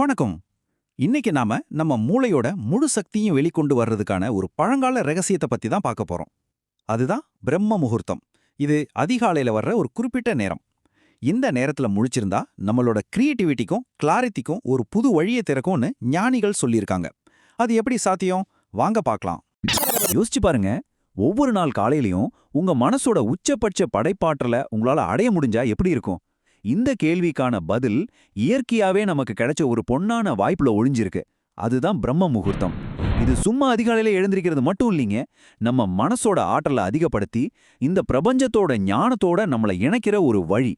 வணக்கம். இன்னைக்கு நாம நம்ம மூளையோட முழு சக்தியும் வெளிக்கொண்டு வர்றதுக்கான ஒரு பழங்கால ரகசியத்தை பத்தி தான் பார்க்க போறோம். அதுதான் பிரம்ம முகூர்த்தம். இது அதிகாலையில வர்ற ஒரு குறிப்பிட்ட நேரம். இந்த நேரத்துல முழிச்சிருந்தா நம்மளோட கிரியேட்டிவிட்டிக்கும் கிளாரிட்டிக்கும் ஒரு புது வழியை திறக்கும்னு ஞானிகள் சொல்லியிருக்காங்க. அது எப்படி சாத்தியம்? வாங்க பார்க்கலாம். யோசிச்சு பாருங்க. ஒவ்வொரு நாள் காலையிலயும் உங்க மனசோட உச்சபட்ச படைப்பாற்றல உங்களால அடைய முடிஞ்சா எப்படி இருக்கும்? இந்த கேள்விக்கான பதில் இயற்கையாவே நமக்கு கிடைச்ச ஒரு பொன்னான வாய்ப்புல ஒளிஞ்சிருக்கு. அதுதான் பிரம்ம முகூர்த்தம். இது சும்மா அதிகாலையில எழுந்திருக்கிறது மட்டும் இல்லைங்க. நம்ம மனசோட ஆற்றலை அதிகப்படுத்தி இந்த பிரபஞ்சத்தோட ஞானத்தோட நம்மளை இணைக்கிற ஒரு வழி.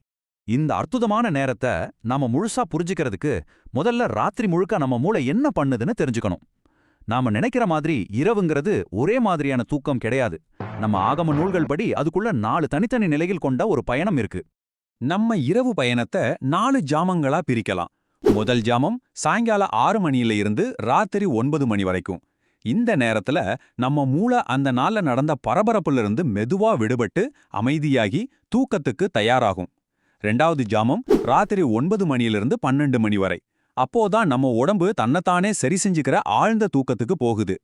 இந்த அற்புதமான நேரத்தை நாம முழுசா புரிஞ்சுக்கிறதுக்கு முதல்ல ராத்திரி முழுக்க நம்ம மூளை என்ன பண்ணுதுன்னு தெரிஞ்சுக்கணும். நாம நினைக்கிற மாதிரி இரவுங்கிறது ஒரே மாதிரியான தூக்கம் கிடையாது. நம்ம ஆகம நூல்கள் படி அதுக்குள்ள 4 தனித்தனி நிலைகள் கொண்ட ஒரு பயணம் இருக்கு. நம்ம இரவு பயணத்தை 4 ஜாமங்களா பிரிக்கலாம். முதல் ஜாமம் சாயங்காலம் 6 மணியில இருந்து ராத்திரி 9 மணி வரைக்கும். இந்த நேரத்துல நம்ம மூளை அந்த நாள்ல நடந்த பரபரப்புல இருந்து மெதுவா விடுபட்டு அமைதியாகி தூக்கத்துக்கு தயாராகும். 2வது ஜாமம் ராத்திரி 9 மணியிலிருந்து 12 மணி வரை. அப்போதான் நம்ம உடம்பு தன்னைத்தானே சரி செஞ்சுக்கிற ஆழ்ந்த தூக்கத்துக்கு போகுது.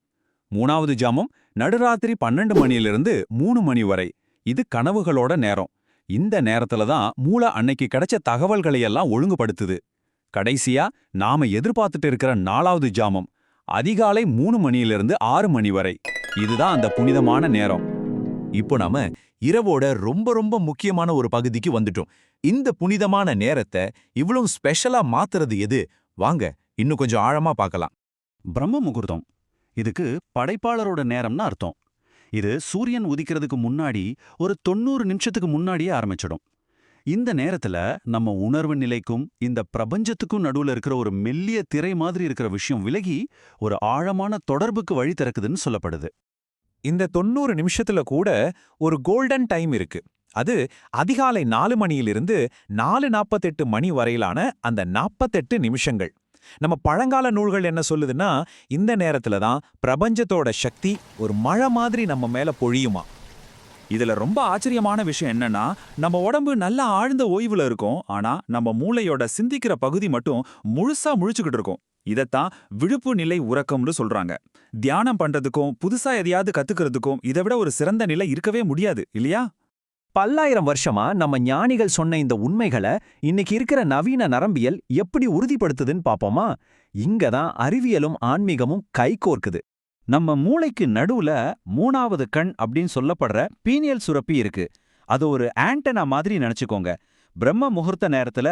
3வது ஜாமம் நடுராத்திரி 12 மணியிலிருந்து 3 மணி வரை. இது கனவுகளோட நேரம். இந்த நேரத்துல தான் மூளை அன்னைக்கு கிடைச்ச தகவல்களையெல்லாம் ஒழுங்குபடுத்துது. கடைசியா நாம எதிர்பார்த்துட்டு இருக்கிற 4வது ஜாமம் அதிகாலை 3 மணியிலிருந்து 6 மணி வரை. இதுதான் அந்த புனிதமான நேரம். இப்போ நாம இரவோட ரொம்ப ரொம்ப முக்கியமான ஒரு பகுதிக்கு வந்துட்டோம். இந்த புனிதமான நேரத்தை இவ்வளவு ஸ்பெஷலா மாத்துறது எது? வாங்க இன்னும் கொஞ்சம் ஆழமா பார்க்கலாம். பிரம்ம முகூர்த்தம் இதுக்கு படைப்பாளரோட நேரம்னு அர்த்தம். இது சூரியன் உதிக்கிறதுக்கு முன்னாடி ஒரு 90 நிமிஷத்துக்கு முன்னாடியே ஆரம்பிச்சிடும். இந்த நேரத்துல நம்ம உணர்வு நிலைக்கும் இந்த பிரபஞ்சத்துக்கும் நடுவுல இருக்கிற ஒரு மெல்லிய திரை மாதிரி இருக்கிற விஷயம் விலகி ஒரு ஆழமான தொடர்புக்கு வழி திறக்குதுன்னு சொல்லப்படுது. இந்த 90 நிமிஷத்துல கூட ஒரு கோல்டன் டைம் இருக்கு. அது அதிகாலை 4 மணியிலிருந்து 4:48 மணி வரையிலான அந்த 48 நிமிஷங்கள். நம்ம பழங்கால நூல்கள் என்ன சொல்லுதுன்னா, இந்த நேரத்துல தான் பிரபஞ்சத்தோட சக்தி ஒரு மழை மாதிரி நம்ம மேல பொழியுமா. இதுல ரொம்ப ஆச்சரியமான விஷயம் என்னன்னா, நம்ம உடம்பு நல்லா ஆழ்ந்த ஓய்வுல இருக்கும். ஆனா நம்ம மூளையோட சிந்திக்கிற பகுதி மட்டும் முழுசா முழிச்சுக்கிட்டு இருக்கும். இதத்தான் விழிப்பு நிலை உறக்கம்னு சொல்றாங்க. தியானம் பண்றதுக்கும் புதுசா எதையாவது கத்துக்கிறதுக்கும் இதை விட ஒரு சிறந்த நிலை இருக்கவே முடியாது, இல்லையா? பல்லாயிரம் வருஷமா நம்ம ஞானிகள் சொன்ன இந்த உண்மைகளை இன்னைக்கு இருக்கிற நவீன நரம்பியல் எப்படி உறுதிப்படுத்துதுன்னு பாப்போமா? இங்கதான் அறிவியலும் ஆன்மீகமும் கைகோர்க்குது. நம்ம மூளைக்கு நடுவுல 3வது கண் அப்படின்னு சொல்லப்படுற பீனியல் சுரப்பி இருக்கு. அது ஒரு ஆண்டனா மாதிரி நினைச்சுக்கோங்க. பிரம்ம முகூர்த்த நேரத்துல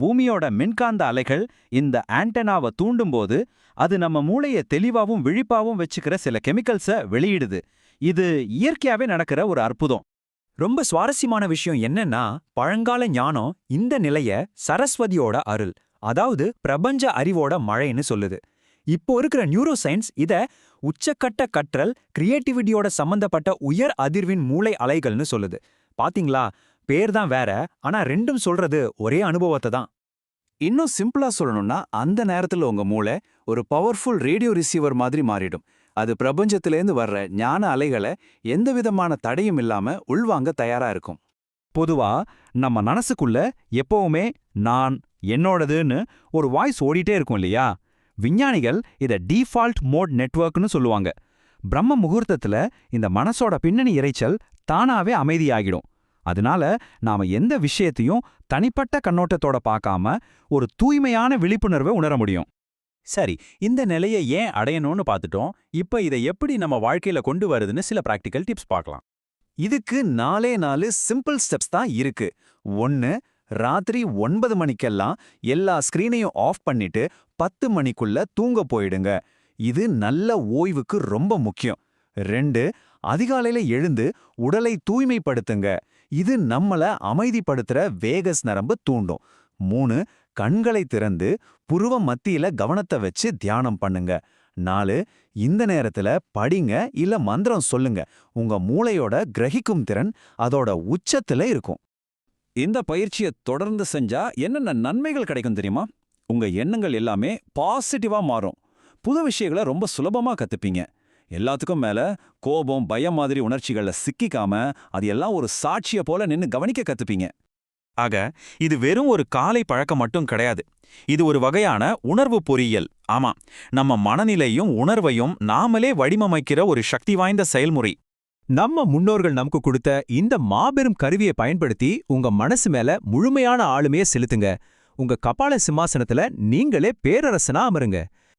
பூமியோட மின்காந்த அலைகள் இந்த ஆண்டனாவை தூண்டும்போது அது நம்ம மூளையை தெளிவாவும் விழிப்பாவும் வச்சுக்கிற சில கெமிக்கல்ஸை வெளியிடுது. இது இயற்கையாவே நடக்கிற ஒரு அற்புதம். ரொம்ப சுவாரஸ்யமான விஷயம் என்னன்னா, பழங்கால ஞானம் இந்த நிலைய சரஸ்வதியோட அருள், அதாவது பிரபஞ்ச அறிவோட மழைன்னு சொல்லுது. இப்போ இருக்கிற நியூரோ சயின்ஸ் இத உச்சக்கட்ட கற்றல், கிரியேட்டிவிட்டியோட சம்பந்தப்பட்ட உயர் அதிர்வின் மூளை அலைகள்னு சொல்லுது. பாத்தீங்களா, பேர் தான் வேற, ஆனா ரெண்டும் சொல்றது ஒரே அனுபவத்தை தான். இன்னும் சிம்பிளா சொல்லணும்னா, அந்த நேரத்துல உங்க மூளை ஒரு பவர்ஃபுல் ரேடியோ ரிசீவர் மாதிரி மாறிடும். அது பிரபஞ்சத்திலேருந்து வர்ற ஞான அலைகளை எந்த விதமான தடையும் இல்லாம உள்வாங்க தயாரா இருக்கும். பொதுவா நம்ம மனசுக்குள்ள எப்பவுமே நான், என்னோடதுன்னு ஒரு வாய்ஸ் ஓடிட்டே இருக்கும் இல்லையா? விஞ்ஞானிகள் இத டிஃபால்ட் மோட் நெட்வொர்க்னு சொல்லுவாங்க. பிரம்ம முகூர்த்தத்துல இந்த மனசோட பின்னணி இரைச்சல் தானாவே அமைதியாகிடும். அதனால நாம எந்த விஷயத்தையும் தனிப்பட்ட கண்ணோட்டத்தோட பார்க்காம ஒரு தூய்மையான விழிப்புணர்வை உணர முடியும். சரி, இந்த நிலையை ஏன் அடையணும்னு பார்த்துட்டோம். இப்ப இதை எப்படி நம்ம வாழ்க்கையில கொண்டு வருதுன்னு சில பிராக்டிக்கல் டிப்ஸ் பார்க்கலாம். இதுக்கு 4 சிம்பிள் ஸ்டெப்ஸ் தான் இருக்கு. 1. ராத்திரி 9 மணிக்கெல்லாம் எல்லா ஸ்கிரீனையும் ஆஃப் பண்ணிட்டு 10 மணிக்குள்ள தூங்க போயிடுங்க. இது நல்ல ஓய்வுக்கு ரொம்ப முக்கியம். 2. அதிகாலையில எழுந்து உடலை தூய்மைப்படுத்துங்க. இது நம்மள அமைதிப்படுத்துற வேகஸ் நரம்பு தூண்டும். 3. கண்களை திறந்து புருவ மத்தியில கவனத்தை வச்சு தியானம் பண்ணுங்க. 4. இந்த நேரத்துல படிங்க இல்ல மந்திரம் சொல்லுங்க. உங்க மூளையோட கிரகிக்கும் திறன் அதோட உச்சத்துல இருக்கும். இந்த பயிற்சியை தொடர்ந்து செஞ்சா என்னென்ன நன்மைகள் கிடைக்கும் தெரியுமா? உங்க எண்ணங்கள் எல்லாமே பாசிட்டிவா மாறும். புது விஷயங்களை ரொம்ப சுலபமா கத்துப்பீங்க. எல்லாத்துக்கும் மேல கோபம், பயம் மாதிரி உணர்ச்சிகள்ல சிக்கிக்காம அது எல்லாம் ஒரு சாட்சிய போல நின்னு கவனிக்க கத்துப்பீங்க. ஆக இது வெறும் ஒரு காலை பழக்கம் மட்டும் கிடையாது. இது ஒரு வகையான உணர்வு பொறியியல். ஆமா, நம்ம மனநிலையும் உணர்வையும் நாமளே வடிவமைக்கிற ஒரு சக்தி வாய்ந்த செயல்முறை. நம்ம முன்னோர்கள் நமக்கு கொடுத்த இந்த மாபெரும் கருவியை பயன்படுத்தி உங்க மனசு மேல முழுமையான ஆளுமையை செலுத்துங்க. உங்க கபால சிம்மாசனத்துல நீங்களே பேரரசனா அமருங்க.